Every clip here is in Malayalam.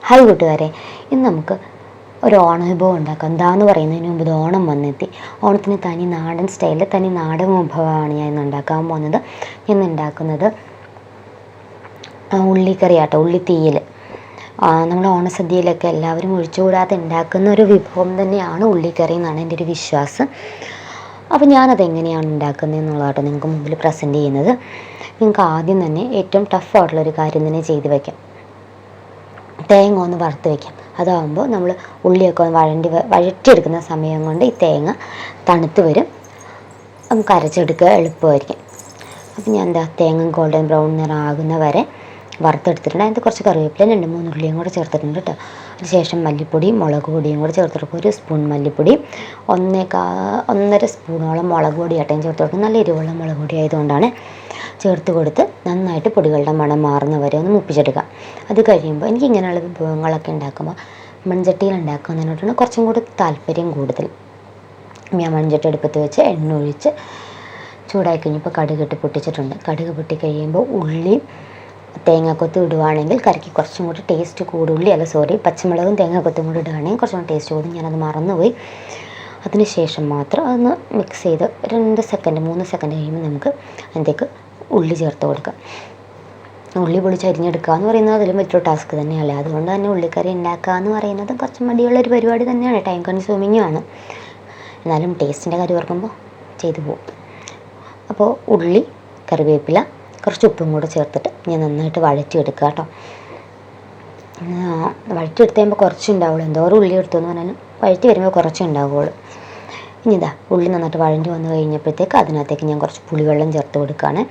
ഹായ് കൂട്ടുകാരെ, ഇന്ന് നമുക്ക് ഒരു ഓണവിഭവം ഉണ്ടാക്കാം. എന്താന്ന് പറയുന്നതിന് മുമ്പ് ഓണം വന്നെത്തി. ഓണത്തിന് തനി നാടൻ സ്റ്റൈലിൽ തനി നാടൻ വിഭവമാണ് ഞാൻ ഇന്ന് ഉണ്ടാക്കാൻ പോകുന്നത്. ഇന്ന് ഉണ്ടാക്കുന്നത് ഉള്ളിക്കറി ആട്ടോ, ഉള്ളിത്തീയൽ. നമ്മുടെ ഓണസദ്യയിലൊക്കെ എല്ലാവരും ഒഴിച്ചുകൂടാതെ ഉണ്ടാക്കുന്ന ഒരു വിഭവം തന്നെയാണ് ഉള്ളിക്കറി എന്നാണ് എൻ്റെ ഒരു വിശ്വാസം. അപ്പോൾ ഞാനതെങ്ങനെയാണ് ഉണ്ടാക്കുന്നത് എന്നുള്ളതാട്ടോ നിങ്ങൾക്ക് മുമ്പിൽ പ്രസൻറ്റ് ചെയ്യുന്നത്. നിങ്ങൾക്ക് ആദ്യം തന്നെ ഏറ്റവും ടഫായിട്ടുള്ളൊരു കാര്യം തന്നെ ചെയ്ത് വയ്ക്കാം. തേങ്ങ ഒന്ന് വറുത്ത് വയ്ക്കാം. അതാകുമ്പോൾ നമ്മൾ ഉള്ളിയൊക്കെ ഒന്ന് വഴറ്റിയെടുക്കുന്ന സമയം കൊണ്ട് ഈ തേങ്ങ തണുത്ത് വരും, നമുക്ക് അരച്ചെടുക്കുക എളുപ്പമായിരിക്കും. അപ്പം ഞാൻ തേങ്ങ ഗോൾഡൻ ബ്രൗൺ നിറം ആകുന്ന വരെ വറുത്തെടുത്തിട്ടുണ്ട്. അതിൻ്റെ കുറച്ച് കറിവേപ്പില 2-3 ഉള്ളിയും കൂടെ ചേർത്തിട്ടുണ്ട് കേട്ടോ. അതിനുശേഷം മല്ലിപ്പൊടിയും മുളക് പൊടിയും കൂടെ ചേർത്തിട്ട് 1 സ്പൂൺ മല്ലിപ്പൊടി, 1.5 സ്പൂണോളം മുളക് പൊടി ആട്ടയും ചേർത്തിട്ട് നല്ല എരിവുള്ള മുളക് പൊടി ആയതുകൊണ്ടാണ് ചേർത്ത് കൊടുത്ത് നന്നായിട്ട് പൊടികളുടെ മണം മാറുന്ന വരെ ഒന്ന് മുപ്പിച്ചെടുക്കുക. അത് കഴിയുമ്പോൾ എനിക്ക് ഇങ്ങനെയുള്ള വിഭവങ്ങളൊക്കെ ഉണ്ടാക്കുമ്പോൾ മൺചട്ടിയിൽ ഉണ്ടാക്കുന്നതിനോടാണ് കുറച്ചും കൂടി താല്പര്യം കൂടുതൽ. ഞാൻ മൺചട്ടി അടുപ്പത്ത് വെച്ച് എണ്ണ ഒഴിച്ച് ചൂടായി കഴിഞ്ഞപ്പോൾ കടുകിട്ട് പൊട്ടിച്ചിട്ടുണ്ട്. കടുക് പൊട്ടി കഴിയുമ്പോൾ ഉള്ളി തേങ്ങാക്കൊത്ത് ഇടുവാണെങ്കിൽ കറിക്ക് കുറച്ചും കൂടി ടേസ്റ്റ് കൂടും. പച്ചമുളകും തേങ്ങാക്കൊത്തും കൂടി ഇടുകയാണെങ്കിൽ കുറച്ചും കൂടി ടേസ്റ്റ് കൂടും. ഞാനത് മറന്നുപോയി. അതിന് ശേഷം മാത്രം അതൊന്ന് മിക്സ് ചെയ്ത് 2 സെക്കൻഡ് 3 സെക്കൻഡ് കഴിയുമ്പോൾ നമുക്ക് അതിലേക്ക് ഉള്ളി ചേർത്ത് കൊടുക്കാം. ഉള്ളി പൊളിച്ച് അരിഞ്ഞെടുക്കുക എന്ന് പറയുന്നത് അതിലും വലിയൊരു ടാസ്ക് തന്നെയല്ലേ. അതുകൊണ്ട് തന്നെ ഉള്ളിക്കറി ഉണ്ടാക്കുക എന്ന് പറയുന്നത് കുറച്ച് മടിയുള്ളൊരു പരിപാടി തന്നെയാണ്, ടൈം കൺസ്യൂമിങ്ങും ആണ്. എന്നാലും ടേസ്റ്റിൻ്റെ കാര്യം ഓർക്കുമ്പോൾ ചെയ്തു പോകും. അപ്പോൾ ഉള്ളി, കറിവേപ്പില, കുറച്ച് ഉപ്പും കൂടെ ചേർത്തിട്ട് ഞാൻ നന്നായിട്ട് വഴറ്റിയെടുക്കുക കേട്ടോ. വഴറ്റിയെടുത്ത് കഴിയുമ്പോൾ കുറച്ച് ഉണ്ടാവുള്ളൂ. എന്തോരം ഉള്ളി എടുത്തു എന്ന് പറഞ്ഞാലും വഴറ്റി വരുമ്പോൾ കുറച്ച് ഉണ്ടാവുകയുള്ളൂ. ഇനി ഉള്ളി നന്നായിട്ട് വഴഞ്ഞു വന്നു കഴിഞ്ഞപ്പോഴത്തേക്ക് അതിനകത്തേക്ക് ഞാൻ കുറച്ച് പുളിവെള്ളം ചേർത്ത് കൊടുക്കുകയാണ്.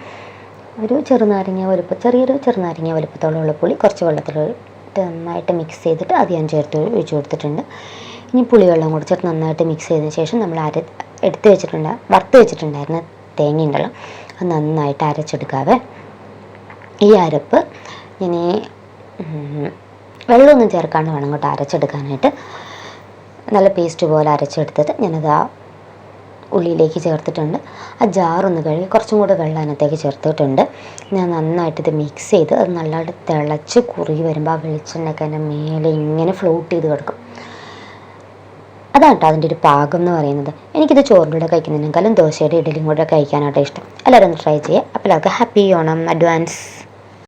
ചെറിയൊരു ചെറുനാരങ്ങ വലുപ്പത്തോളമുള്ള പുളി കുറച്ച് വെള്ളത്തിലിട്ട് നന്നായിട്ട് മിക്സ് ചെയ്തിട്ട് അത് ഞാൻ ഒഴിച്ച് കൊടുത്തിട്ടുണ്ട്. ഇനി പുളിവെള്ളം കൂടി ചേർത്ത് നന്നായിട്ട് മിക്സ് ചെയ്തതിന് ശേഷം നമ്മൾ വറുത്ത് വെച്ചിട്ടുണ്ടായിരുന്ന തേങ്ങ ഉണ്ടല്ലോ, അത് നന്നായിട്ട് അരച്ചെടുക്കാവേ. ഈ അരപ്പ് ഞാൻ വെള്ളമൊന്നും ചേർക്കാണ്ട് വേണം കേട്ടോ അരച്ചെടുക്കാനായിട്ട്. നല്ല പേസ്റ്റ് പോലെ അരച്ചെടുത്തിട്ട് ഞാനത് ആ ഉള്ളിയിലേക്ക് ചേർത്തിട്ടുണ്ട്. ആ ജാറൊന്ന് കഴുകി കുറച്ചും കൂടെ വെള്ളം അതിനകത്തേക്ക് ചേർത്തിട്ടുണ്ട്. ഞാൻ നന്നായിട്ട് ഇത് മിക്സ് ചെയ്ത് അത് നല്ലതായിട്ട് തിളച്ച് കുറുകി വരുമ്പോൾ ആ വെളിച്ചെണ്ണയൊക്കെ അതിൻ്റെ മേലെ ഇങ്ങനെ ഫ്ലോട്ട് ചെയ്ത് കിടക്കും. അതാണ് കേട്ടോ അതിൻ്റെ ഒരു പാകം എന്ന് പറയുന്നത്. എനിക്കിത് ചോറിൻ്റെ കൂടെ കഴിക്കുന്നതിനേക്കാളും ദോശയുടെ ഇഡലിയും കൂടെ കഴിക്കാനായിട്ട് ഇഷ്ടം. എല്ലാവരും ഒന്ന് ട്രൈ ചെയ്യുക. അപ്പോൾ എല്ലാവർക്കും ഹാപ്പി ഓണം അഡ്വാൻസ്.